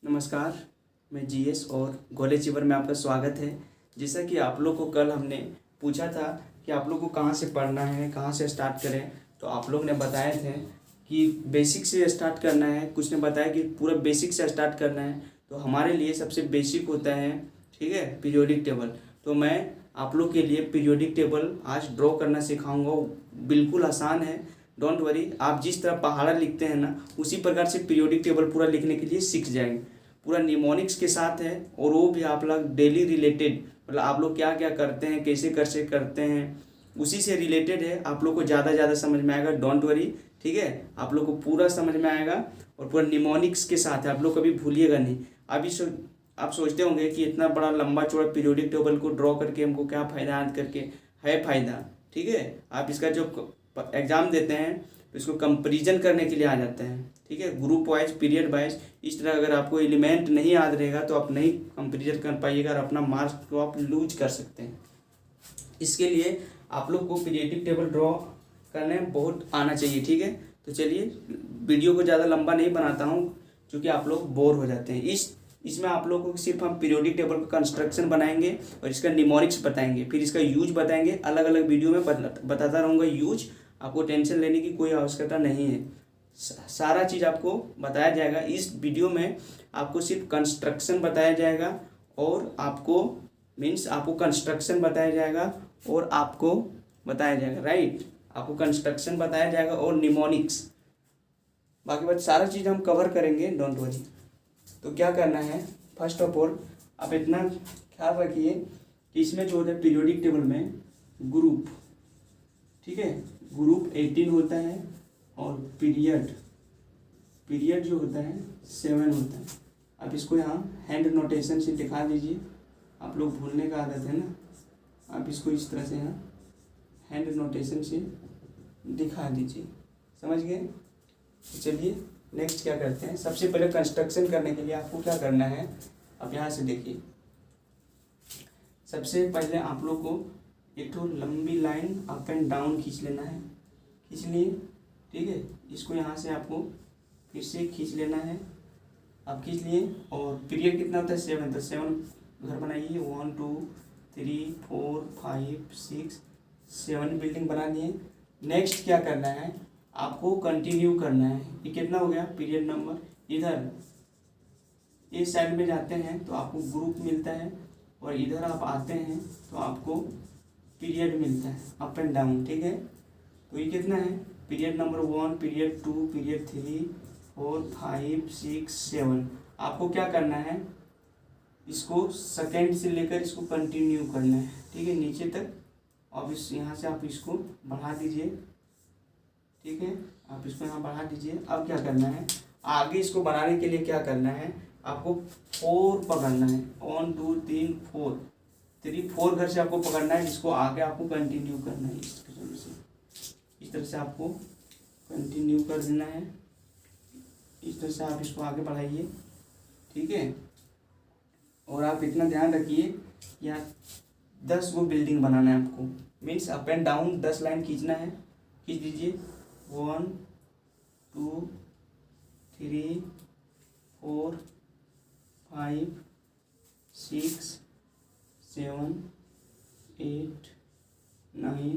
नमस्कार, मैं जीएस और कॉलेज जीवन में आपका स्वागत है। जैसा कि आप लोग को कल हमने पूछा था कि आप लोग को कहाँ से पढ़ना है, कहाँ से स्टार्ट करें, तो आप लोग ने बताए थे कि बेसिक से स्टार्ट करना है। कुछ ने बताया कि पूरा बेसिक से स्टार्ट करना है। तो हमारे लिए सबसे बेसिक होता है, ठीक है, पीरियोडिक टेबल। तो मैं आप लोग के लिए पीरियोडिक टेबल आज ड्रॉ करना सिखाऊंगा। बिल्कुल आसान है, डोंट वरी। आप जिस तरह पहाड़ा लिखते हैं ना, उसी प्रकार से पीरियोडिक टेबल पूरा लिखने के लिए सीख जाएंगे। पूरा निमोनिक्स के साथ है, और वो भी आप लोग डेली रिलेटेड, मतलब आप लोग क्या क्या करते हैं, कैसे करते हैं, उसी से रिलेटेड है। आप लोग को ज़्यादा समझ में आएगा, डोंट वरी, ठीक है। आप लोग को पूरा समझ में आएगा और पूरा निमोनिक्स के साथ है, आप लोग कभी भूलिएगा नहीं। आप सोचते होंगे कि इतना बड़ा लंबा चौड़ा पीरियोडिक टेबल को ड्रॉ करके हमको क्या फ़ायदा, याद करके है फ़ायदा, ठीक है। आप इसका जो एग्ज़ाम देते हैं तो इसको कंपेरिजन करने के लिए आ जाते हैं, ठीक है, ग्रुप वाइज, पीरियड वाइज। इस तरह अगर आपको एलिमेंट नहीं याद रहेगा तो आप नहीं कंपेरिजन कर पाइएगा और अपना मार्क्स को आप लूज कर सकते हैं। इसके लिए आप लोग को पीरियोडिक टेबल ड्रॉ करने बहुत आना चाहिए, ठीक है। तो चलिए, वीडियो को ज़्यादा लंबा नहीं बनाता हूँ क्योंकि आप लोग बोर हो जाते हैं। इसमें आप लोगों को सिर्फ हम पीरियोडिक टेबल का कंस्ट्रक्शन बनाएंगे और इसका न्यूमेरिक्स बताएंगे, फिर इसका यूज बताएंगे। अलग अलग वीडियो में बताता रहूँगा यूज। आपको टेंशन लेने की कोई आवश्यकता नहीं है, सारा चीज़ आपको बताया जाएगा। इस वीडियो में आपको सिर्फ कंस्ट्रक्शन बताया जाएगा और आपको आपको कंस्ट्रक्शन बताया जाएगा और आपको बताया जाएगा, राइट। आपको कंस्ट्रक्शन बताया जाएगा और निमोनिक्स, बाकी बात सारा चीज़ हम कवर करेंगे, डोंट वरी। तो क्या करना है, फर्स्ट ऑफ ऑल आप इतना ख्याल रखिए कि इसमें जो होता है पीरियोडिक टेबल में ग्रुप, ठीक है, ग्रुप 18 होता है और पीरियड जो होता है 7 होता है। आप इसको यहाँ हैंड नोटेशन से दिखा दीजिए, आप लोग भूलने का आदत है ना, आप इसको इस तरह से यहाँ हैंड नोटेशन से दिखा दीजिए, समझ गए। तो चलिए नेक्स्ट क्या करते हैं। सबसे पहले कंस्ट्रक्शन करने के लिए आपको क्या करना है, अब यहाँ से देखिए। सबसे पहले आप लोग को एक तो लंबी लाइन अप एंड डाउन खींच लेना है, खींच लिए, ठीक है। इसको यहाँ से आपको फिर से खींच लेना है, आप खींच लिए। और पीरियड कितना होता है 7, तो 7 घर बनाइए। 1 2 3 4 5 6 7 बिल्डिंग बना लिए। नेक्स्ट क्या करना है, आपको कंटिन्यू करना है। ये कितना हो गया पीरियड नंबर। इधर इस साइड में जाते हैं तो आपको ग्रुप मिलता है, और इधर आप आते हैं तो आपको पीरियड मिलता है, अप एंड डाउन, ठीक है। तो ये कितना है, पीरियड नंबर 1, पीरियड 2, पीरियड 3 4 5 6 7। आपको क्या करना है, इसको सेकेंड से लेकर इसको कंटिन्यू करना है, ठीक है, नीचे तक। अब इस यहाँ से आप इसको बढ़ा दीजिए, ठीक है, आप इसको यहाँ बढ़ा दीजिए। अब क्या करना है, आगे इसको बनाने के लिए क्या करना है, आपको 4 पकड़ना है। 1 2 3 4, 4 घर से आपको पकड़ना है, जिसको आगे आपको कंटिन्यू करना है। इस तरह से आपको कंटिन्यू कर देना है। इस तरह से आप इसको आगे बढ़ाइए, ठीक है। और आप इतना ध्यान रखिए, यहाँ 10 वो बिल्डिंग बनाना है आपको, means up and down 10 line खींचना है। खींच दीजिए। 1 2 3 4 5 6 7 8 9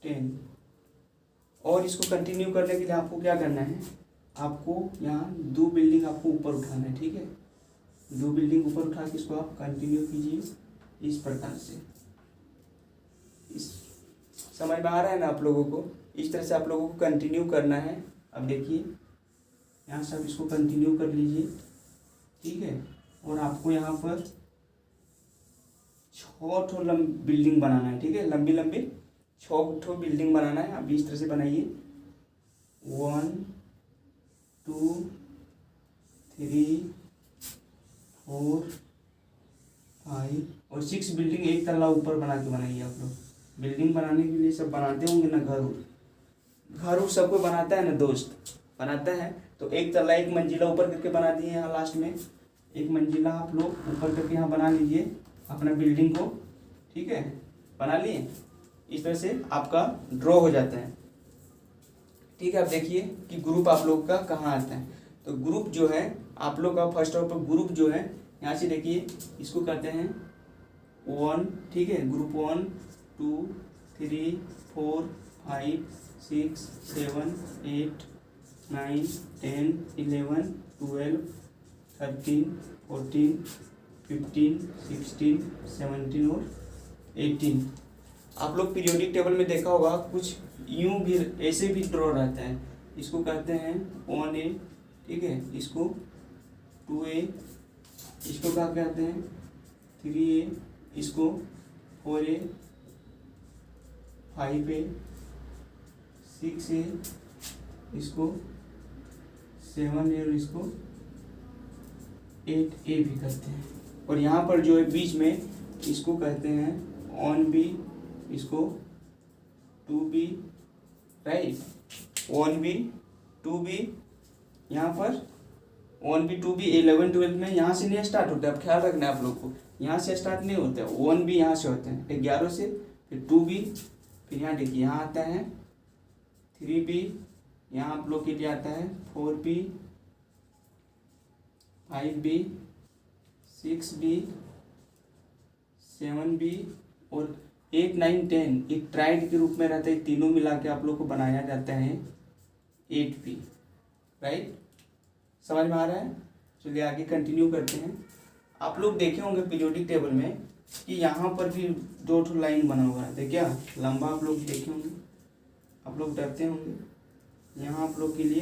10। और इसको कंटिन्यू करने के लिए आपको क्या करना है, आपको यहाँ 2 बिल्डिंग आपको ऊपर उठाना है, ठीक है। 2 बिल्डिंग ऊपर उठा के इसको आप कंटिन्यू कीजिए इस प्रकार से। इस समझ में आ रहा है ना आप लोगों को। इस तरह से आप लोगों को कंटिन्यू करना है। अब देखिए यहाँ से आप इसको कंटिन्यू कर लीजिए, ठीक है। और आपको यहाँ पर 6 बिल्डिंग बनाना है, ठीक है, लंबी लंबी 6 बिल्डिंग बनाना है। आप इस तरह से बनाइए। 1 2 3 4 5 और 6 बिल्डिंग एक तल्ला ऊपर बना के बनाइए। आप लोग बिल्डिंग बनाने के लिए सब बनाते होंगे ना, घर सबको बनाता है ना, दोस्त बनाता है। तो एक तल्ला, एक मंजिला ऊपर करके बना दिए। यहाँ लास्ट में एक मंजिला आप लोग ऊपर करके यहाँ बना लीजिए अपना बिल्डिंग को, ठीक है, बना लिए। इस तरह से आपका ड्रॉ हो जाता है, ठीक है। आप देखिए कि ग्रुप आप लोग का कहाँ आता है। तो ग्रुप जो है आप लोग का फर्स्ट ऑफ ऑल ग्रुप जो है यहाँ से देखिए इसको करते हैं 1, ठीक है, ग्रुप 1 2 3 4 5 6 7 8 9 10 11 12 13 14 15 16 17 और 18। आप लोग पीरियोडिक टेबल में देखा होगा कुछ यूं भी ऐसे भी ड्रॉ रहता है, इसको कहते हैं 1A, ठीक है, इसको 2A, इसको क्या कहते हैं 3A, इसको 4A, 5A, 6A, इसको 7A और इसको 8A भी कहते हैं। और यहाँ पर जो है बीच में इसको कहते हैं 1B, इसको 2B, राइट, 1B 2B, यहाँ पर 1B 2B 11 12 में यहाँ से नहीं स्टार्ट होता है, अब ख्याल रखना है आप लोग को, यहाँ से स्टार्ट नहीं होता है, 1B यहाँ से होते हैं 11 से, फिर 2B, फिर यहाँ देखिए यहाँ आता है 3B, यहाँ आप लोग के लिए आता है 4B, 5B, 6B, 7B और 8 9 10 एक ट्राइड के रूप में रहता है, तीनों मिला के आप लोग को बनाया जाता है 8B, राइट, समझ में आ रहा है। चलिए आगे कंटिन्यू करते हैं। आप लोग देखे होंगे पीरियोडिक टेबल में कि यहाँ पर भी 2 ठो लाइन बना हुआ रहता है, क्या लंबा, आप लोग देखे होंगे, आप लोग डरते होंगे, यहाँ आप लोग के लिए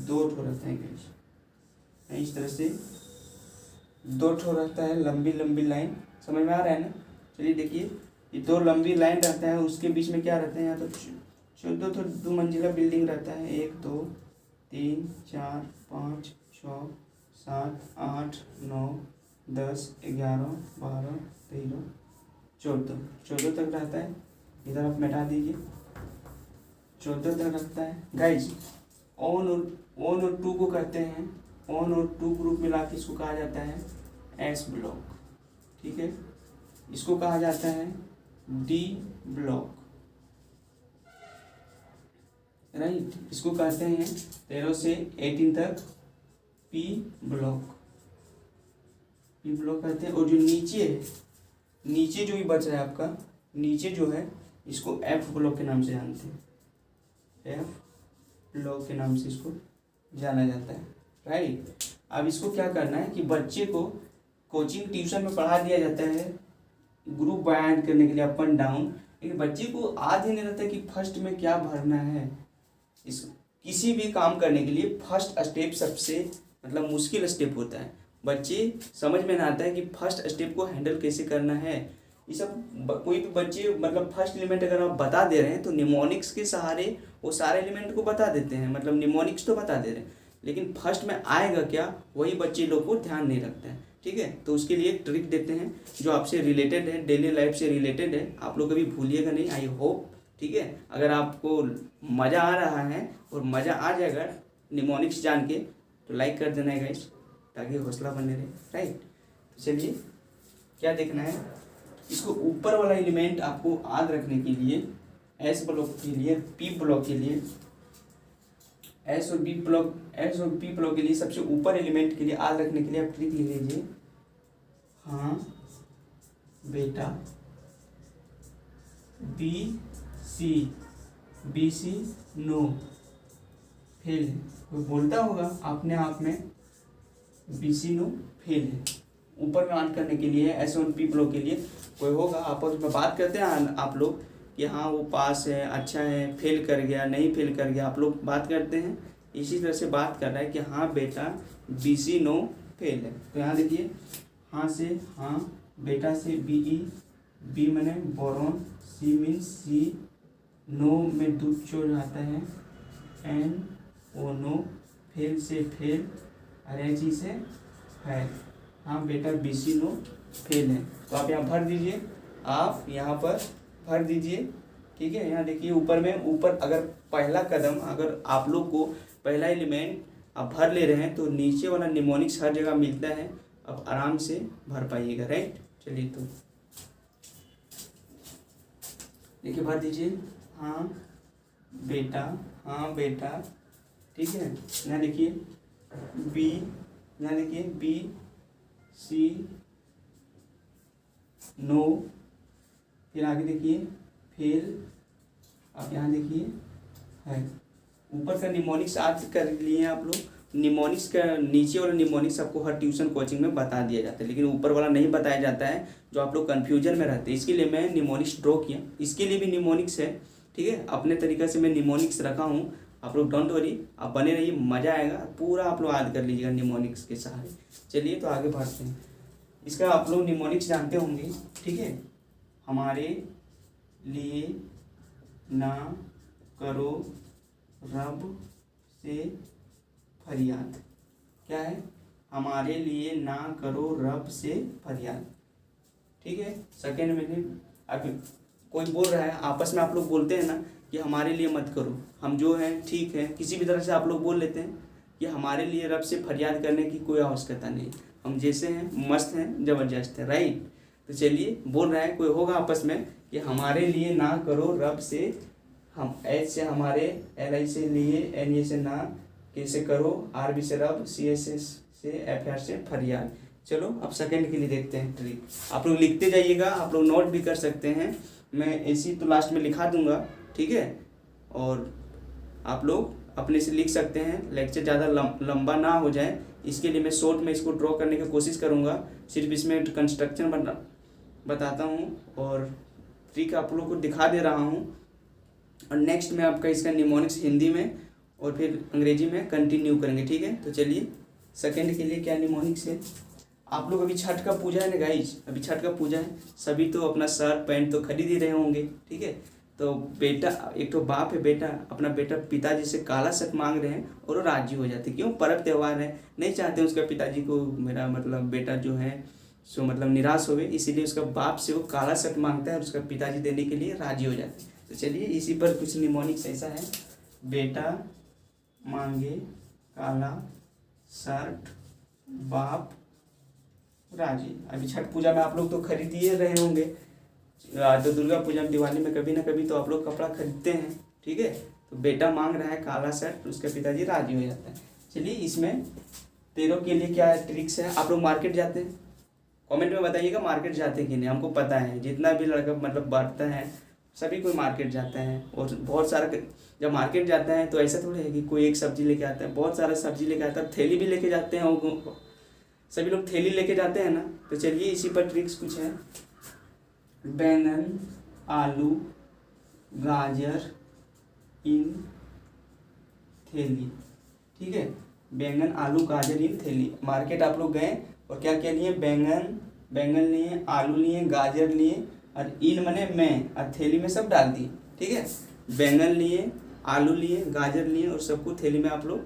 2 ठो रहता है गाइस, इस तरह से 2 ठो रहता है, लंबी लंबी लाइन, समझ में आ रहा है ना। चलिए देखिए ये 2 लंबी लाइन रहता है, उसके बीच में क्या रहता है, यहाँ तो 14 तो 2 मंजिला बिल्डिंग रहता है, 1 2 3 4 5 6 7 8 9 10 11 12 13 14 तक रहता है, इधर आप मिटा दीजिए, 14 तक रखता है गाइज। ऑन और 2 को कहते हैं, ऑन और 2 ग्रुप मिला के इसको कहा जाता है एस ब्लॉक, ठीक है, इसको कहा जाता है डी ब्लॉक, राइट, इसको कहते हैं 13 से 18 तक पी ब्लॉक कहते हैं। और जो नीचे जो भी बच रहा है आपका, नीचे जो है इसको एफ ब्लॉक के नाम से जानते हैं, एफ ब्लॉक के नाम से इसको जाना जाता है, राइट। अब इसको क्या करना है कि बच्चे को कोचिंग ट्यूशन में पढ़ा दिया जाता है ग्रुप बाइंड करने के लिए, अप एंड डाउन, लेकिन बच्चे को आज ही नहीं रहता कि फर्स्ट में क्या भरना है। इस किसी भी काम करने के लिए फर्स्ट स्टेप सबसे मतलब मुश्किल स्टेप होता है, बच्चे समझ में ना आता है कि फर्स्ट स्टेप को हैंडल कैसे करना है। ये सब कोई भी बच्चे मतलब फर्स्ट एलिमेंट अगर आप बता दे रहे हैं तो निमोनिक्स के सहारे वो सारे एलिमेंट को बता देते हैं, मतलब निमोनिक्स तो बता दे रहे हैं, लेकिन फर्स्ट में आएगा क्या वही बच्चे लोग को ध्यान नहीं रखते हैं, ठीक है। तो उसके लिए एक ट्रिक देते हैं जो आपसे रिलेटेड है, डेली लाइफ से रिलेटेड है, आप लोग कभी भूलिएगा नहीं, आई होप, ठीक है। अगर आपको मज़ा आ रहा है और मज़ा आ जाएगा निमोनिक्स जान के तो लाइक कर देना है गाइस, ताकि हौसला बने रहे, राइट। चलिए क्या देखना है, इसको ऊपर वाला एलिमेंट आपको याद रखने के लिए एस ब्लॉक के लिए, पी ब्लॉक के लिए, एस और पी ब्लॉक के लिए सबसे ऊपर एलिमेंट के लिए याद रखने के लिए आप ट्रिक लिख लीजिए, हाँ बेटा बी सी नो फेल है, कोई बोलता होगा अपने आप में बी सी नो फेल है, ऊपर में ऑन करने के लिए एस और पी ब्लॉक के लिए कोई होगा, आपस में बात करते हैं आप लोग कि हाँ वो पास है, अच्छा है, फेल कर गया, नहीं फेल कर गया, आप लोग बात करते हैं, इसी तरह से बात कर रहा है कि हाँ बेटा बी सी नो फेल है। तो यहाँ देखिए हाँ से हाँ, बेटा से बी मैंने बोरॉन, सी मीन्स सी, नो में दूध चोर आता है, एन ओ नो, फेल से फेल, अरेजी से है, हाँ बेटा बी सी नो फेल है। तो आप यहाँ भर दीजिए, आप यहाँ पर भर दीजिए, ठीक है। यहाँ देखिए ऊपर अगर पहला कदम, अगर आप लोग को पहला एलिमेंट आप भर ले रहे हैं तो नीचे वाला निमोनिक्स हर जगह मिलता है, अब आराम से भर पाइएगा, राइट। चलिए तो देखिए भर दीजिए, हाँ बेटा, ठीक है। यहाँ देखिए बी, यहाँ देखिए बी सी नो, फिर आगे देखिए फेल, अब यहाँ देखिए है। ऊपर का निमोनिक्स आज कर लिए आप लोग। निमोनिक्स का नीचे वाला निमोनिक्स आपको हर ट्यूशन कोचिंग में बता दिया जाता है, लेकिन ऊपर वाला नहीं बताया जाता है, जो आप लोग कन्फ्यूजन में रहते हैं। इसके लिए मैं निमोनिक्स ड्रॉ किया, इसके लिए भी निमोनिक्स है, ठीक है। अपने तरीक़े से मैं निमोनिक्स रखा हूँ, आप लोग डोंट वरी, आप बने रहिए, मज़ा आएगा, पूरा आप लोग याद कर लीजिएगा निमोनिक्स के सहारे। चलिए तो आगे बढ़ते हैं। इसका आप लोग निमोनिक्स जानते होंगे, ठीक है। हमारे लिए ना करो रब से फरियाद, क्या है, हमारे लिए ना करो रब से फरियाद, ठीक है। सेकेंड में अब कोई बोल रहा है, आपस में आप लोग बोलते हैं ना कि हमारे लिए मत करो, हम जो हैं ठीक है, किसी भी तरह से आप लोग बोल लेते हैं कि हमारे लिए रब से फरियाद करने की कोई आवश्यकता नहीं, हम जैसे हैं मस्त हैं, ज़बरदस्त है, राइट। तो चलिए बोल रहा है कोई होगा आपस में कि हमारे लिए ना करो रब से, हम एच से हमारे, एल आई से लिए, एन ए से ना, के से करो, आर बी से रब, सी एस से एफ आर से फरियाद। चलो अब सेकंड के लिए देखते हैं ट्रिक। आप लोग लिखते जाइएगा, आप लोग नोट भी कर सकते हैं, मैं ऐसी तो लास्ट में लिखा दूंगा, ठीक है। और आप लोग अपने से लिख सकते हैं, लेक्चर ज़्यादा लंबा ना हो जाए, इसके लिए मैं शॉर्ट में इसको ड्रॉ करने की कोशिश करूँगा। सिर्फ इसमें कंस्ट्रक्शन बताता हूँ और ट्रिक आप लोग को दिखा दे रहा हूँ, और नेक्स्ट में आपका इसका निमोनिक्स हिंदी में और फिर अंग्रेजी में कंटिन्यू करेंगे, ठीक है। तो चलिए सेकंड के लिए क्या निमोनिक्स है। आप लोग अभी छठ का पूजा है ना गाइज, अभी छठ का पूजा है, सभी तो अपना शर्ट पैंट तो खरीद ही रहे होंगे, ठीक है। तो बेटा, एक तो बाप है, बेटा अपना बेटा पिताजी से काला शर्ट मांग रहे हैं और वो राजी हो जाते, क्यों, पर्व त्यौहार है, नहीं चाहते उसका पिताजी को, मेरा मतलब बेटा जो है सो मतलब निराश हो गए, इसीलिए उसका बाप से वो काला शर्ट मांगता है और उसका पिताजी देने के लिए राजी हो जाते हैं। तो चलिए इसी पर कुछ निमोनिक्स ऐसा है, बेटा मांगे काला शर्ट, बाप राजी। अभी छठ पूजा में आप लोग तो खरीद ही रहे होंगे, तो दुर्गा पूजा में, दिवाली में कभी ना कभी तो आप लोग कपड़ा खरीदते हैं, ठीक है। तो बेटा मांग रहा है काला शर्ट, उसका पिताजी राजी हो जाता है। चलिए इसमें तेरों के लिए क्या ट्रिक्स है। आप लोग मार्केट जाते हैं, कमेंट में बताइएगा मार्केट जाते कि नहीं। हमको पता है जितना भी लड़का मतलब बढ़ता है सभी कोई मार्केट जाता है, और बहुत सारा जब मार्केट जाता है तो ऐसा थोड़ा है कि कोई एक सब्जी लेके आता है, बहुत सारा सब्जी लेके आता है, थैली भी लेके जाते हैं, सभी लोग थैली लेके जाते हैं ना। तो चलिए इसी पर ट्रिक्स कुछ है, बैंगन आलू गाजर इन थैली, ठीक है। बैंगन आलू गाजर इन थैली, मार्केट आप लोग गए और क्या क्या लिए, बैंगन लिए, आलू लिए, गाजर लिए, और इन मने मैं, और थैली में सब डाल दिए, ठीक है। बैंगन लिए, आलू लिए, गाजर लिए और सबको थैली में आप लोग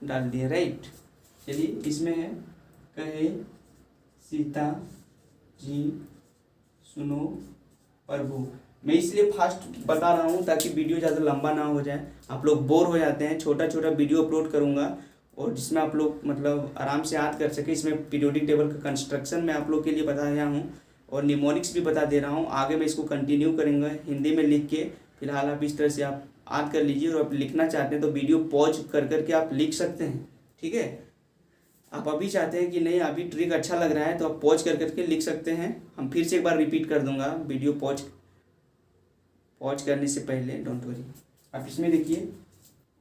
डाल दिए, राइट। चलिए इसमें है, कहे सीता जी सुनो प्रभु। मैं इसलिए फास्ट बता रहा हूँ ताकि वीडियो ज़्यादा लंबा ना हो जाए, आप लोग बोर हो जाते हैं। छोटा छोटा वीडियो अपलोड करूँगा और जिसमें आप लोग मतलब आराम से याद कर सके। इसमें पीरियोडिक टेबल का कंस्ट्रक्शन मैं आप लोग के लिए बताया हूँ और निमोनिक्स भी बता दे रहा हूँ। आगे मैं इसको कंटिन्यू करूँगा हिंदी में लिख के। फिलहाल आप इस तरह से आप याद कर लीजिए, और आप लिखना चाहते हैं तो वीडियो पॉज कर करके आप लिख सकते हैं, ठीक है। आप अभी चाहते हैं कि नहीं अभी ट्रिक अच्छा लग रहा है तो आप पॉज कर करके लिख सकते हैं। हम फिर से एक बार रिपीट कर दूंगा, वीडियो पॉज करने से पहले, डोंट वरी। आप इसमें देखिए,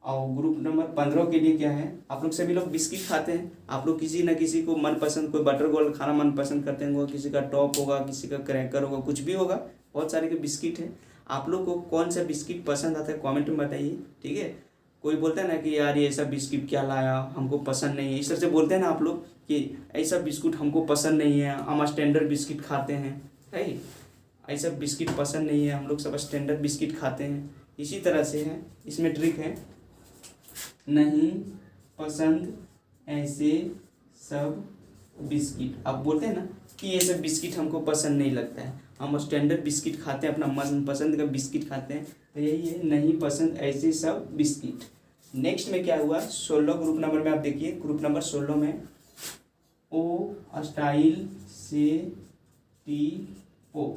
और ग्रुप नंबर 15 के लिए क्या है, आप लोग सभी लोग बिस्किट खाते हैं। आप लोग किसी न किसी को मनपसंद, कोई बटर गोल्ड खाना मनपसंद करते हैं, किसी का टॉप होगा, किसी का क्रैकर होगा, कुछ भी होगा, बहुत सारे के बिस्किट हैं। आप लोग को कौन सा बिस्किट पसंद आता है कमेंट में बताइए, ठीक है। कोई बोलता है ना कि यार ये ऐसा बिस्किट क्या लाया, हमको पसंद नहीं है, इस तरह से बोलते हैं ना आप लोग कि ऐसा बिस्कुट हमको पसंद नहीं है, हम स्टैंडर्ड बिस्किट खाते हैं, राइट। ऐसा बिस्किट पसंद नहीं है, हम लोग सब स्टैंडर्ड बिस्किट खाते हैं। इसी तरह से है, इसमें ट्रिक है, नहीं पसंद ऐसे सब बिस्किट। आप बोलते हैं ना कि ये सब बिस्किट हमको पसंद नहीं लगता है, हम स्टैंडर्ड बिस्किट खाते हैं, अपना मनपसंद का बिस्किट खाते हैं, तो यही है, नहीं पसंद ऐसे सब बिस्किट। नेक्स्ट में क्या हुआ, 16 ग्रुप नंबर में आप देखिए, ग्रुप नंबर 16 में ओ स्टाइल से टी ओ,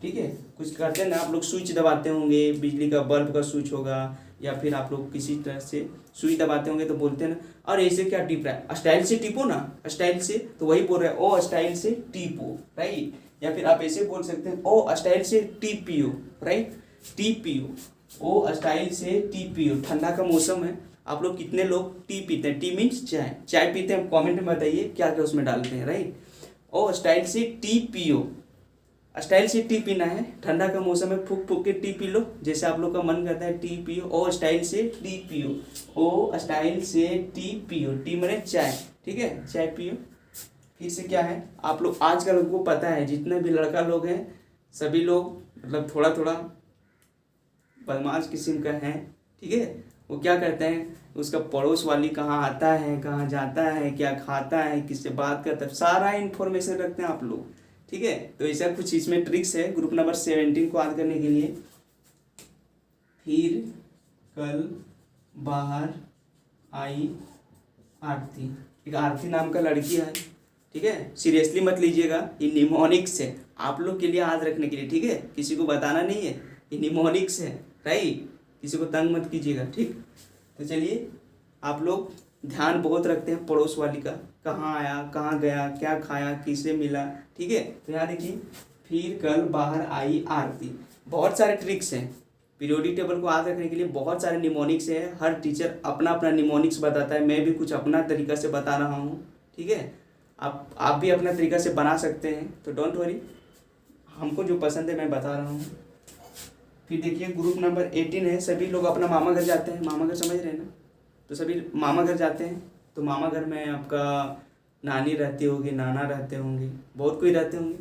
ठीक है। कुछ करते हैं ना आप लोग, स्विच दबाते होंगे, बिजली का बल्ब का स्विच होगा या फिर आप लोग किसी तरह से सुई दबाते होंगे तो बोलते हैं ना, और ऐसे क्या टिप रहा है, स्टाइल से टिपो ना, स्टाइल से, तो वही बोल रहे हैं ओ स्टाइल से टिपो, राइट। या फिर आप ऐसे बोल सकते हैं ओ स्टाइल से टी पियो, राइट, टी पियो, ओ स्टाइल से टी पियो। ठंडा का मौसम है, आप लोग कितने लोग टी पीते हैं, टी मीन्स चाय, चाय पीते हैं, कमेंट में बताइए क्या क्या उसमें डालते हैं, राइट। ओ स्टाइल से टी पियो, स्टाइल से टी पीना है, ठंडा का मौसम है, फूक फूक के टी पी लो, जैसे आप लोग का मन करता है टी पियो, ओ स्टाइल से टी पियो, ओ स्टाइल से टी पियो, टी मने चाय, ठीक है, चाय पियो। फिर से क्या है, आप लोग आजकल लोगों को पता है जितने भी लड़का लोग हैं सभी लोग मतलब थोड़ा थोड़ा बदमाश किस्म का है, ठीक है। वो क्या करते हैं, उसका पड़ोस वाली कहाँ आता है, कहाँ जाता है, क्या खाता है, किससे बात करता है, सारा इन्फॉर्मेशन रखते हैं आप लोग, ठीक है। तो ऐसा कुछ इसमें ट्रिक्स है ग्रुप नंबर 17 को याद करने के लिए। फिर कल बाहर आई आरती, एक आरती नाम का लड़की है, ठीक है, सीरियसली मत लीजिएगा, ये निमोनिक्स है आप लोग के लिए याद रखने के लिए, ठीक है, किसी को बताना नहीं है, ये निमोनिक्स है, राइट, किसी को तंग मत कीजिएगा, ठीक। तो चलिए, आप लोग ध्यान बहुत रखते हैं पड़ोस वाली का, कहाँ आया, कहाँ गया, क्या खाया, किससे मिला, ठीक है। तो यहाँ देखिए, फिर कल बाहर आई आरती, बहुत सारे ट्रिक्स हैं पीरियोडिक टेबल को याद रखने के लिए, बहुत सारे निमोनिक्स है, हर टीचर अपना अपना निमोनिक्स बताता है, मैं भी कुछ अपना तरीका से बता रहा हूँ, ठीक है। आप भी अपना तरीका से बना सकते हैं, तो डोंट वरी, हमको जो पसंद है मैं बता रहा हूँ। फिर देखिए ग्रुप नंबर 18 है, सभी लोग अपना मामा घर जाते हैं, मामा घर समझ रहे हैं ना, तो सभी मामा घर जाते हैं, तो मामा घर में आपका नानी रहती होगी, नाना रहते होंगे, बहुत कोई रहते होंगे,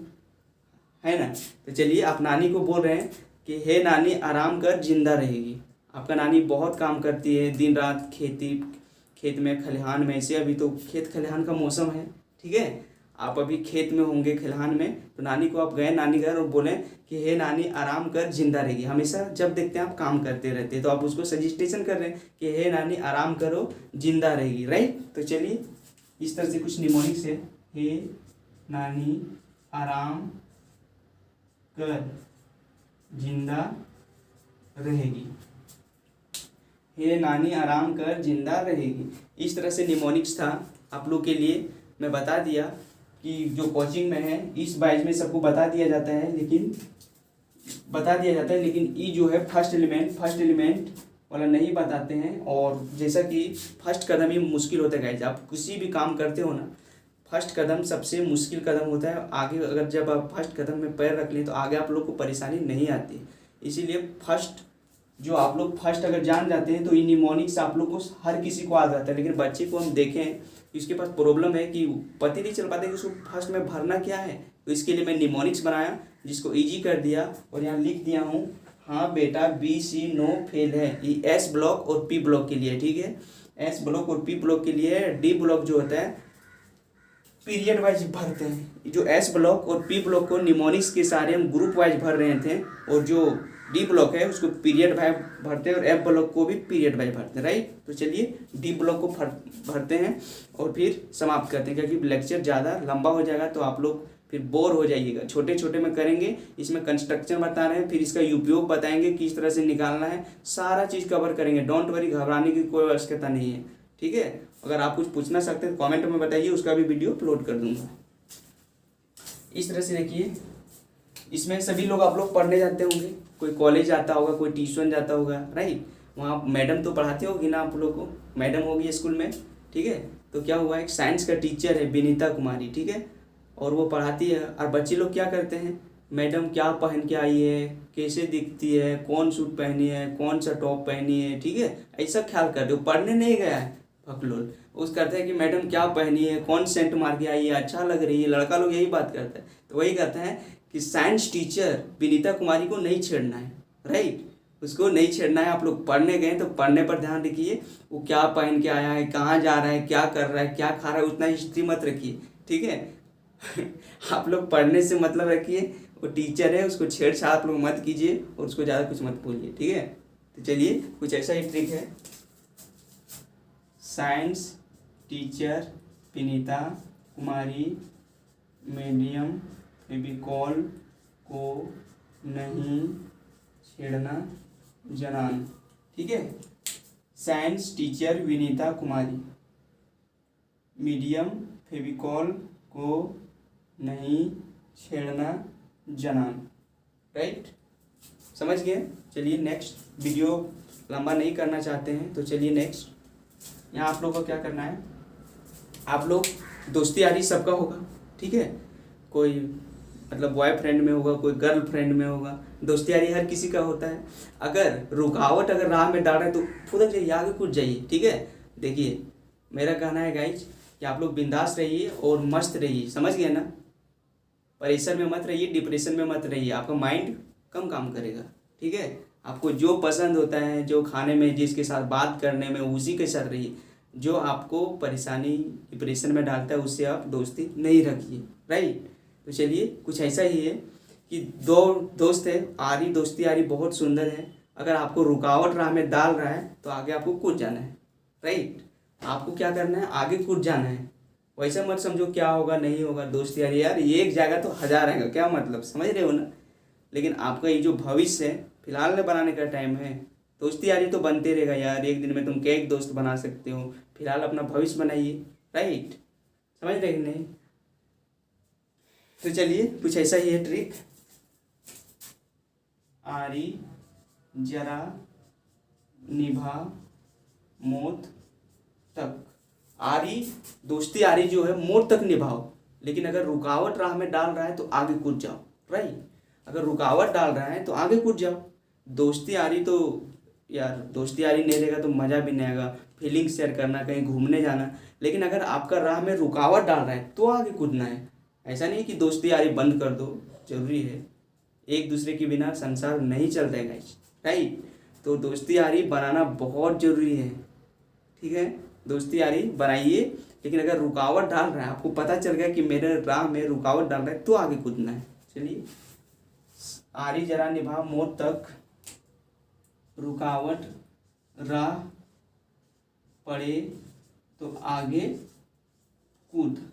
है ना। तो चलिए, आप नानी को बोल रहे हैं कि हे नानी आराम कर, जिंदा रहेगी। आपका नानी बहुत काम करती है दिन रात, खेत में, खलिहान में, ऐसे अभी तो खेत खलिहान का मौसम है, ठीक है, आप अभी खेत में होंगे, खलिहान में, तो नानी को आप गए नानी घर और बोले कि हे नानी आराम कर, जिंदा रहेगी। हमेशा जब देखते हैं आप काम करते रहते हैं, तो आप उसको सजेस्टेशन कर रहे हैं कि हे नानी आराम करो, जिंदा रहेगी, राइट। तो चलिए, इस तरह से कुछ निमोनिक्स है, हे नानी आराम कर, जिंदा रहेगी, हे नानी आराम कर, जिंदा रहेगी। इस तरह से निमोनिक्स था आप लोग के लिए, मैं बता दिया कि जो कोचिंग में है इस बैच में सबको बता दिया जाता है, लेकिन ये जो है फर्स्ट एलिमेंट वाला नहीं बताते हैं। और जैसा कि फर्स्ट कदम ही मुश्किल होता है गाइस, आप किसी भी काम करते हो ना, फर्स्ट कदम सबसे मुश्किल कदम होता है। आगे अगर जब आप फर्स्ट कदम में पैर रख लें तो आगे आप लोग को परेशानी नहीं आती, इसीलिए फर्स्ट जो आप लोग फर्स्ट अगर जान जाते हैं तो इन निमोनिक्स आप लोग को हर किसी को आ जाता है। लेकिन बच्चे को हम देखें इसके पास प्रॉब्लम है कि पता नहीं चल पाता कि उसको फर्स्ट में भरना क्या है, तो इसके लिए मैं निमोनिक्स बनाया जिसको इजी कर दिया और यहाँ लिख दिया हूँ, हाँ बेटा BC नो फेल है। ये S ब्लॉक और P ब्लॉक के लिए, ठीक है, S ब्लॉक और P ब्लॉक के लिए। D ब्लॉक जो होता है पीरियड वाइज भरते हैं, जो S ब्लॉक और P ब्लॉक को निमोनिक्स के सारे हम ग्रुप वाइज भर रहे थे, और जो D ब्लॉक है उसको पीरियड वाइज भरते हैं, और F ब्लॉक को भी पीरियड वाइज भरते हैं, राइट। तो चलिए D ब्लॉक को भरते हैं और फिर समाप्त करते हैं, क्योंकि लेक्चर ज़्यादा लंबा हो जाएगा तो आप लोग फिर बोर हो जाइएगा। छोटे छोटे में करेंगे, इसमें कंस्ट्रक्शन बता रहे हैं, फिर इसका उपयोग बताएंगे किस तरह से निकालना है, सारा चीज़ कवर करेंगे, डोंट वरी, घबराने की कोई आवश्यकता नहीं है, ठीक है। अगर आप कुछ पूछना सकते हैं तो कमेंट में बताइए, उसका भी वीडियो अपलोड कर दूंगा। इस तरह से देखिए, इसमें सभी लोग आप लोग पढ़ने जाते होंगे, कोई कॉलेज जाता होगा, कोई ट्यूशन जाता होगा, राइट। वहाँ मैडम तो पढ़ाते होगी ना आप लोग को, मैडम होगी स्कूल में, ठीक है। तो क्या हुआ, एक साइंस का टीचर है विनीता कुमारी, ठीक है, और वो पढ़ाती है, और बच्चे लोग क्या करते हैं, मैडम क्या पहन के आई है, कैसे दिखती है, कौन सूट पहनी है, कौन सा टॉप पहनी है, ठीक है, ऐसा ख्याल करते हो। पढ़ने नहीं गया है फकलोल, उस करते हैं कि मैडम क्या पहनी है, कौन सेंट मार के आई है, अच्छा लग रही है, लड़का लोग यही बात करता है। तो वही कहता है कि साइंस टीचर विनीता कुमारी को नहीं छेड़ना है, राइट, उसको नहीं छेड़ना है। आप लोग पढ़ने गए तो पढ़ने पर ध्यान रखिए, वो क्या पहन के आया है, कहाँ जा रहा है, क्या कर रहा है, क्या खा रहा है, उतना हिस्ट्री मत रखिए, ठीक है। आप लोग पढ़ने से मतलब रखिए, वो टीचर है उसको छेड़छाड़ आप लोग मत कीजिए और उसको ज़्यादा कुछ मत बोलिए, ठीक है। तो चलिए, कुछ ऐसा ही ट्रिक है, साइंस टीचर विनीता कुमारी मीडियम फेविकॉल को नहीं छेड़ना जनान, ठीक है। साइंस टीचर विनीता कुमारी, मीडियम फेविकॉल को नहीं छेड़ना जनान, राइट, समझ गए। चलिए नेक्स्ट, वीडियो लंबा नहीं करना चाहते हैं तो चलिए नेक्स्ट। यहाँ आप लोग को क्या करना है, आप लोग दोस्ती यारी सबका होगा, ठीक है। कोई मतलब बॉयफ्रेंड में होगा, कोई गर्लफ्रेंड में होगा, दोस्ती यारी हर किसी का होता है। अगर रुकावट अगर राह में डाल रहे हैं तो फुदक जाइए, आगे कूद जाइए, ठीक है। देखिए मेरा कहना है गाइज कि आप लोग बिंदास रहिए और मस्त रहिए, समझ गए ना। प्रेशर में मत रहिए, डिप्रेशन में मत रहिए, आपका माइंड कम काम करेगा, ठीक है। आपको जो पसंद होता है, जो खाने में, जिसके साथ बात करने में, उसी के साथ रहिए। जो आपको परेशानी डिप्रेशन में डालता है उससे आप दोस्ती नहीं रखिए, राइट। तो चलिए कुछ ऐसा ही है कि दो दोस्त है, आरी दोस्ती यारी बहुत सुंदर है। अगर आपको रुकावट राह में डाल रहा है तो आगे आपको कूद जाना है, राइट। आपको क्या करना है, आगे कूद जाना है। वैसा मत समझो क्या होगा नहीं होगा, दोस्ती यारी यार एक जाएगा तो 1000 आएगा, क्या मतलब, समझ रहे हो ना। लेकिन आपका ये जो भविष्य है फिलहाल में बनाने का टाइम है। दोस्ती यारी तो बनते रहेगा यार, एक दिन में तुम क्या एक दोस्त बना सकते हो। फिलहाल अपना भविष्य बनाइए, राइट, समझ रहे कि नहीं। तो चलिए कुछ ऐसा ही है ट्रिक। आरी जरा निभा मौत तक, आरी दोस्ती यारी जो है मौत तक निभाओ। लेकिन अगर रुकावट राह में डाल रहा है तो आगे कूद जाओ, राइट। अगर रुकावट डाल रहा है तो आगे कूद जाओ। दोस्ती यारी तो यार दोस्ती यारी नहीं रहेगा तो मज़ा भी नहीं आएगा, फीलिंग शेयर करना, कहीं घूमने जाना। लेकिन अगर आपका राह में रुकावट डाल रहा है तो आगे कूदना है। ऐसा नहीं कि दोस्ती यारी बंद कर दो, जरूरी है, एक दूसरे के बिना संसार नहीं चलता है गाइस, राइट। तो दोस्ती यारी बनाना बहुत ज़रूरी है, ठीक है। दोस्ती यारी बनाइए, लेकिन अगर रुकावट डाल रहा है, आपको पता चल गया कि मेरे राह में रुकावट डाल रहा है तो आगे कूदना है। चलिए, आरी जरा निभा मौत तक, रुकावट राह पड़े तो आगे कूद।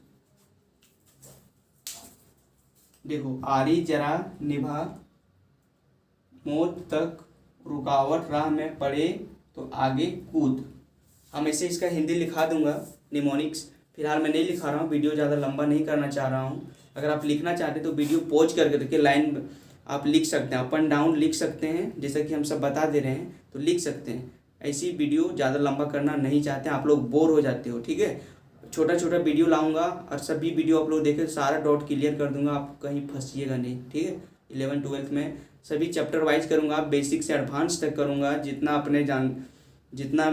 देखो, आरी जरा निभा मौत तक, रुकावट राह में पड़े तो आगे कूद। हम ऐसे इसका हिंदी लिखा दूंगा, निमोनिक्स। फिलहाल मैं नहीं लिखा रहा हूँ, वीडियो ज़्यादा लंबा नहीं करना चाह रहा हूँ। अगर आप लिखना चाहते तो वीडियो पॉज करके लाइन आप लिख सकते हैं, अप एंड डाउन लिख सकते हैं, जैसा कि हम सब बता दे रहे हैं तो लिख सकते हैं। ऐसी वीडियो ज़्यादा लंबा करना नहीं चाहते, आप लोग बोर हो जाते हो, ठीक है। छोटा छोटा वीडियो लाऊंगा और सभी वीडियो आप लोग देखें, सारा डाउट क्लियर कर दूंगा, आप कहीं फंसिएगा नहीं, ठीक है। 11th 12th में सभी चैप्टर वाइज करूंगा, बेसिक से एडवांस तक करूंगा। जितना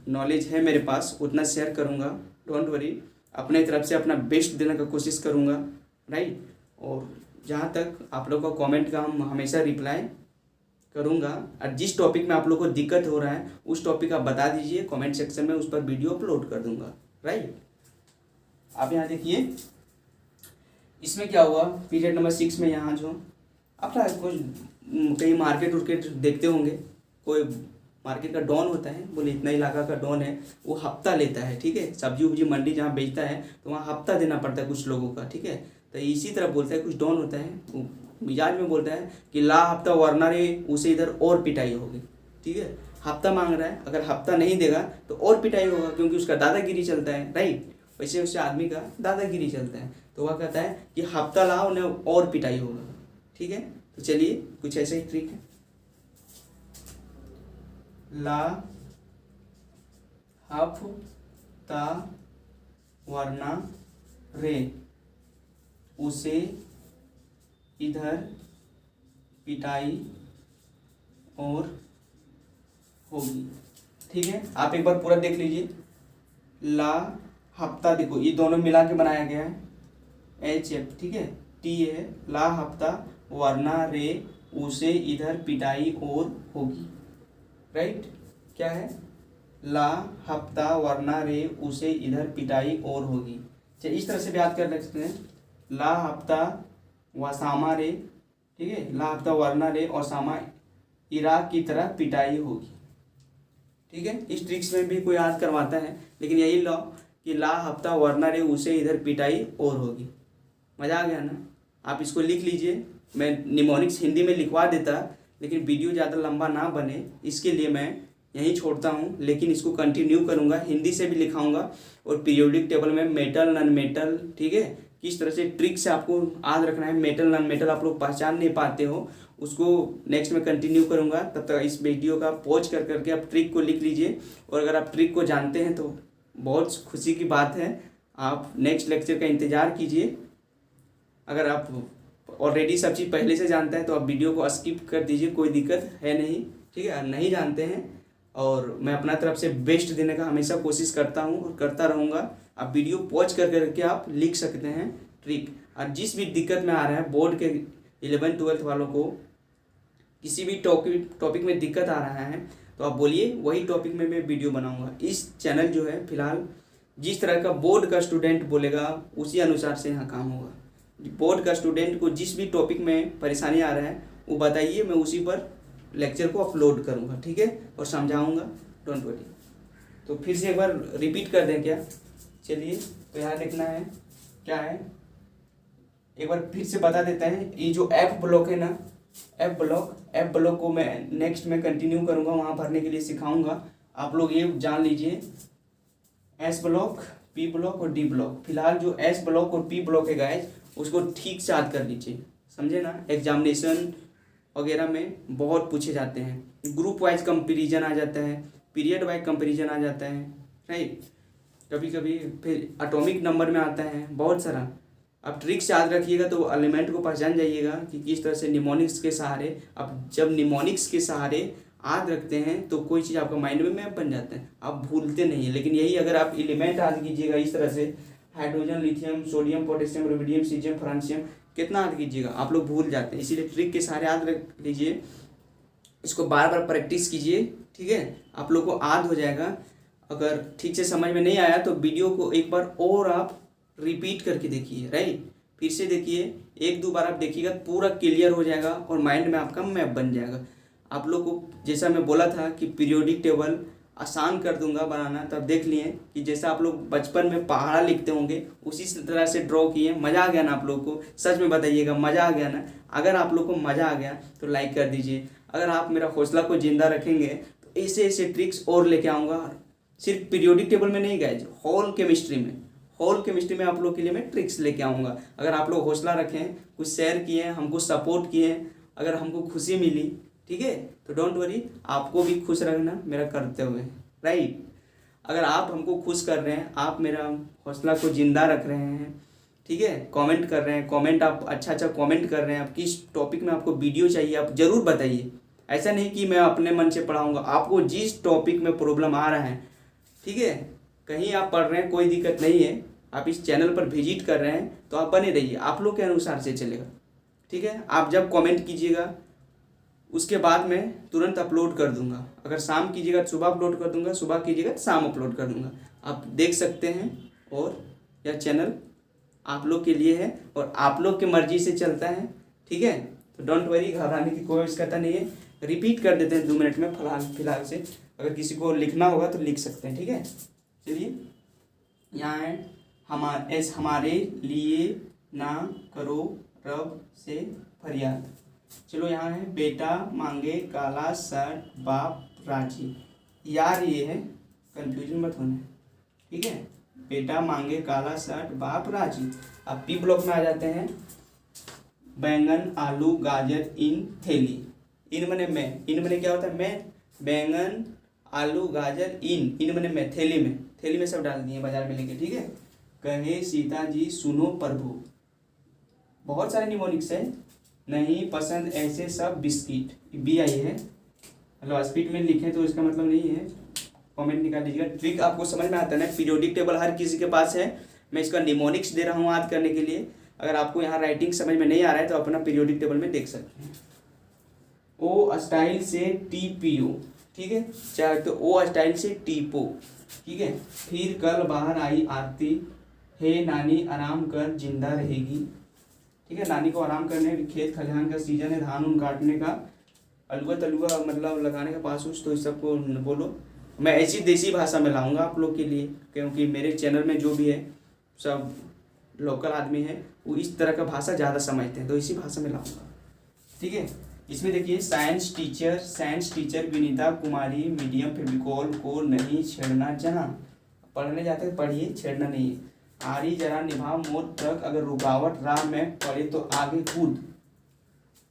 नॉलेज है मेरे पास उतना शेयर करूंगा, डोंट वरी। अपने तरफ से अपना बेस्ट देने का कोशिश करूंगा, राइट। और जहाँ तक आप लोग का कमेंट का हम हमेशा रिप्लाई करूंगा, और जिस टॉपिक में आप लोग को दिक्कत हो रहा है उस टॉपिक आप बता दीजिए कमेंट सेक्शन में, उस पर वीडियो अपलोड कर दूंगा, राइट। आप यहाँ देखिए, इसमें क्या हुआ, पीरियड नंबर 6 में यहाँ जो अपना कुछ कहीं मार्केट उर्केट देखते होंगे, कोई मार्केट का डॉन होता है, बोले इतना इलाका का डॉन है, वो हफ्ता लेता है, ठीक है। सब्जी उब्जी मंडी जहाँ बेचता है तो वहाँ हफ्ता देना पड़ता है कुछ लोगों का, ठीक है। तो इसी तरह बोलता है, कुछ डॉन होता है वो मिजाज में बोलता है कि ला हफ्ता वरना रे, उसे इधर और पिटाई होगी, ठीक है। हफ्ता मांग रहा है, अगर हफ्ता नहीं देगा तो और पिटाई होगा, क्योंकि उसका दादागिरी चलता है, राइट। वैसे उससे आदमी का दादागिरी चलता है, तो वह कहता है कि हफ्ता लाओ उन्हें और पिटाई होगा, ठीक है। तो चलिए कुछ ऐसा ही ट्रिक है। ला हफ्ता वरना रे, उसे इधर पिटाई और होगी, ठीक है। आप एक बार पूरा देख लीजिए। ला हफ्ता, देखो ये दोनों मिला के बनाया गया है, HF, ठीक है, T है। ला हफ्ता वरना रे, उसे इधर पिटाई और होगी, राइट। क्या है, ला हफ्ता वरना रे, उसे इधर पिटाई और होगी। चलिए इस तरह से भी याद कर सकते हैं, ला हफ्ता वसामा रे, ठीक है, ला हफ्ता वरना रे और सामा इराक की तरह पिटाई होगी, ठीक है। इस ट्रिक्स में भी कोई याद करवाता है, लेकिन यही लो कि ला हफ्ता वरना रे, उसे इधर पिटाई और होगी। मज़ा आ गया ना। आप इसको लिख लीजिए, मैं निमोनिक्स हिंदी में लिखवा देता, लेकिन वीडियो ज़्यादा लंबा ना बने इसके लिए मैं यहीं छोड़ता हूँ, लेकिन इसको कंटिन्यू करूँगा, हिंदी से भी लिखाऊंगा और पीरियोडिक टेबल में मेटल नॉन मेटल, ठीक है, किस तरह से ट्रिक से आपको याद रखना है। मेटल नॉन मेटल आप लोग पहचान नहीं पाते हो, उसको नेक्स्ट में कंटिन्यू करूँगा। तब तक इस वीडियो का पॉज कर करके आप ट्रिक को लिख लीजिए, और अगर आप ट्रिक को जानते हैं तो बहुत खुशी की बात है। आप नेक्स्ट लेक्चर का इंतज़ार कीजिए। अगर आप ऑलरेडी सब चीज़ पहले से जानते हैं तो आप वीडियो को स्किप कर दीजिए, कोई दिक्कत है नहीं, ठीक है। नहीं जानते हैं और मैं अपना तरफ से बेस्ट देने का हमेशा कोशिश करता हूँ और करता रहूँगा। आप वीडियो पॉज कर करके आप लिख सकते हैं ट्रिक। और जिस भी दिक्कत में आ रहा है, बोर्ड के 11th 12th वालों को किसी भी टॉपिक में दिक्कत आ रहा है तो आप बोलिए, वही टॉपिक में मैं वीडियो बनाऊँगा। इस चैनल जो है फिलहाल जिस तरह का बोर्ड का स्टूडेंट बोलेगा उसी अनुसार से यहाँ काम होगा। बोर्ड का स्टूडेंट को जिस भी टॉपिक में परेशानी आ रहा है वो बताइए, मैं उसी पर लेक्चर को अपलोड करूँगा, ठीक है, और समझाऊँगा, डोंट वरी। तो फिर से एक बार रिपीट कर दें क्या? चलिए, तो यहाँ लिखना है क्या है, एक बार फिर से बता देते हैं। ये जो एफ ब्लॉक है ना, एफ ब्लॉक को मैं नेक्स्ट में कंटिन्यू करूँगा, वहाँ भरने के लिए सिखाऊँगा। आप लोग ये जान लीजिए, एस ब्लॉक, पी ब्लॉक और डी ब्लॉक। फिलहाल जो एस ब्लॉक और पी ब्लॉक है गाइस, उसको ठीक से याद कर लीजिए, समझे ना। एग्जामिनेशन वगैरह में बहुत पूछे जाते हैं। ग्रुप वाइज कंपैरिजन आ जाता है, पीरियड वाइज कंपैरिजन आ जाता है, राइट। कभी कभी फिर एटॉमिक नंबर में आता है, बहुत सारा। आप ट्रिक्स याद रखिएगा तो एलिमेंट को पहचान जाइएगा कि किस तरह से निमोनिक्स के सहारे, अब जब निमोनिक्स के सहारे याद रखते हैं तो कोई चीज़ आपका माइंड में मैप बन जाता है, आप भूलते नहीं है। लेकिन यही अगर आप एलिमेंट याद कीजिएगा इस तरह से, hydrogen, lithium, sodium, potassium, rubidium, caesium, francium, कितना याद कीजिएगा, आप लोग भूल जाते हैं। इसीलिए ट्रिक के सहारे याद रख लीजिए, इसको बार बार प्रैक्टिस कीजिए, ठीक है, आप लोग को याद हो जाएगा। अगर ठीक से समझ में नहीं आया तो वीडियो को एक बार और आप रिपीट करके देखिए, राइट, फिर से देखिए, 1-2 बार आप देखिएगा, पूरा क्लियर हो जाएगा और माइंड में आपका मैप बन जाएगा। आप लोग को जैसा मैं बोला था कि पीरियोडिक टेबल आसान कर दूंगा बनाना, तब देख लिए कि जैसा आप लोग बचपन में पहाड़ा लिखते होंगे उसी तरह से ड्रॉ किए। मज़ा आ गया ना आप लोग को? सच में बताइएगा, मज़ा आ गया ना? अगर आप लोग को मज़ा आ गया तो लाइक कर दीजिए। अगर आप मेरा हौसला को ज़िंदा रखेंगे तो ऐसे ऐसे ट्रिक्स और लेके आऊँगा, सिर्फ पीरियोडिक टेबल में नहीं गाइज, होल केमिस्ट्री में आप लोग के लिए मैं ट्रिक्स लेके आऊँगा। अगर आप लोग हौसला रखें, कुछ शेयर किए, हमको सपोर्ट किए, अगर हमको खुशी मिली, ठीक है, तो डोंट वरी, आपको भी खुश रखना मेरा कर्तव्य है, राइट। अगर आप हमको खुश कर रहे हैं, आप मेरा हौसला को ज़िंदा रख रहे हैं, ठीक है, कमेंट कर रहे हैं, कमेंट आप अच्छा कमेंट कर रहे हैं, आप किस टॉपिक में आपको वीडियो चाहिए आप ज़रूर बताइए। ऐसा नहीं कि मैं अपने मन से पढ़ाऊँगा, आपको जिस टॉपिक में प्रॉब्लम आ रहा है, ठीक है, कहीं आप पढ़ रहे हैं कोई दिक्कत नहीं है, आप इस चैनल पर विजिट कर रहे हैं तो आप बने रहिए, आप लोग के अनुसार से चलेगा, ठीक है। आप जब कमेंट कीजिएगा उसके बाद मैं तुरंत अपलोड कर दूंगा। अगर शाम कीजिएगा तो सुबह अपलोड कर दूंगा, सुबह कीजिएगा तो शाम अपलोड कर दूंगा, आप देख सकते हैं। और यह चैनल आप लोग के लिए है और आप लोग की मर्जी से चलता है, ठीक है, तो डोंट वरी, घबराने की कोई आवश्यकता नहीं है। रिपीट कर देते हैं 2 मिनट में फिलहाल से, अगर किसी को लिखना होगा तो लिख सकते हैं, ठीक है। चलिए, यहाँ है हमारे लिए ना करो रब से फरियाद। चलो, यहाँ है बेटा मांगे काला शर्ट बाप राजी। यार ये है, कंफ्यूजन मत होना, ठीक है, बेटा मांगे काला शर्ट बाप राजी। अब पी ब्लॉक में आ जाते हैं, बैंगन आलू गाजर इन थैली। इन मने मैं, इन मने क्या होता है? मैं, बैंगन आलू गाजर इन मने मैं, थैली में सब डाल दिए बाजार में लेके, ठीक है। कहे सीता जी सुनो प्रभु, बहुत सारे निमोनिक्स है, नहीं पसंद ऐसे सब बिस्किट, बी आई है, मतलब स्पीड में लिखे तो इसका मतलब नहीं है, कमेंट निकाल लीजिएगा। ट्रिक आपको समझ में आता है ना? पीरियोडिक टेबल हर किसी के पास है, मैं इसका निमोनिक्स दे रहा हूँ याद करने के लिए। अगर आपको यहाँ राइटिंग समझ में नहीं आ रहा है तो अपना पीरियोडिक टेबल में देख सकते हैं। ओ स्टाइल से टी पी ओ, ठीक है, चाहे तो ओ स्टाइल से टीपो, ठीक है। फिर कल बाहर आई आरती, हे नानी आराम कर जिंदा रहेगी, ठीक है। नानी को आराम करने, खेत खलिहान का सीजन है, धान उन काटने का, अलुआ तलुआ मतलब लगाने का पास उस, तो इस सबको बोलो। मैं ऐसी देसी भाषा में लाऊंगा आप लोग के लिए, क्योंकि मेरे चैनल में जो भी है सब लोकल आदमी है, वो इस तरह का भाषा ज़्यादा समझते हैं, तो इसी भाषा में लाऊंगा, ठीक है। इसमें देखिए साइंस टीचर विनीता कुमारी मीडियम फेविकॉल को नहीं छेड़ना जहाँ। पढ़ने जाते हैं पढ़िए, छेड़ना नहीं है। आरी जरा निभा मोर ट्रक, अगर रुकावट राह में पड़े तो आगे कूद।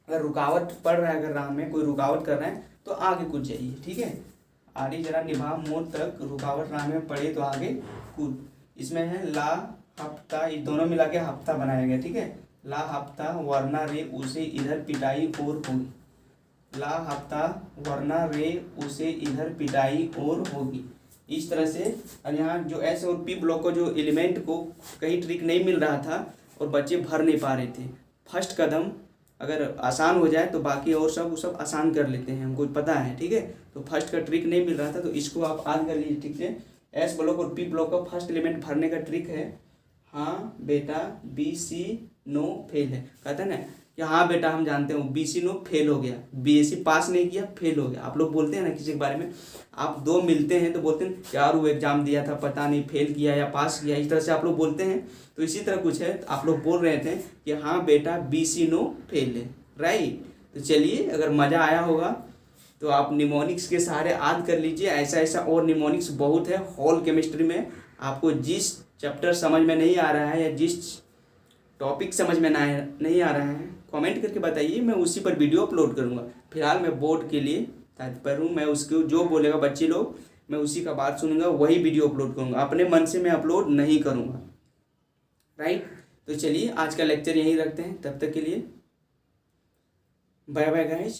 अगर रुकावट पड़ रहा है, अगर राह में कोई रुकावट कर रहा है तो आगे कूद जाइए, ठीक है। आरी जरा निभा मोर ट्रक, रुकावट राह में पड़े तो आगे कूद। इसमें है ला हफ्ता, ये दोनों मिला के हफ्ता बनाया गया, ठीक है। ला हफ्ता वरना रे उसे इधर पिटाई और होगी। ला हफ्ता वरना रे उसे इधर पिटाई और होगी। इस तरह से। और यहाँ जो एस और पी ब्लॉक को जो एलिमेंट को कहीं ट्रिक नहीं मिल रहा था और बच्चे भर नहीं पा रहे थे। फर्स्ट कदम अगर आसान हो जाए तो बाकी और सब वो सब आसान कर लेते हैं, हमको पता है, ठीक है। तो फर्स्ट का ट्रिक नहीं मिल रहा था तो इसको आप याद कर लीजिए, ठीक है। एस ब्लॉक और पी ब्लॉक का फर्स्ट एलिमेंट भरने का ट्रिक है हाँ बेटा बी सी नो फेल है। कहते हैं ना कि हाँ बेटा हम जानते हो बी सी नो फेल हो गया, बीएससी पास नहीं किया फेल हो गया। आप लोग बोलते हैं ना किसी के बारे में, आप दो मिलते हैं तो बोलते हैं यार वो एग्जाम दिया था पता नहीं फेल किया या पास किया, इस तरह से आप लोग बोलते हैं। तो इसी तरह कुछ है, आप लोग बोल रहे थे कि हाँ बेटा बी सी नो फेल है, राइट। तो चलिए, अगर मज़ा आया होगा तो आप निमोनिक्स के सहारे याद कर लीजिए। ऐसा ऐसा और निमोनिक्स बहुत है होल केमिस्ट्री में। आपको जिस चैप्टर समझ में नहीं आ रहा है या जिस टॉपिक समझ में नहीं आ रहा है कमेंट करके बताइए, मैं उसी पर वीडियो अपलोड करूँगा। फिलहाल मैं बोर्ड के लिए तत्पर हूँ, मैं उसको जो बोलेगा बच्चे लोग मैं उसी का बात सुनूंगा, वही वीडियो अपलोड करूँगा, अपने मन से मैं अपलोड नहीं करूँगा, राइट। तो चलिए आज का लेक्चर यहीं रखते हैं, तब तक के लिए बाय बाय गाइस।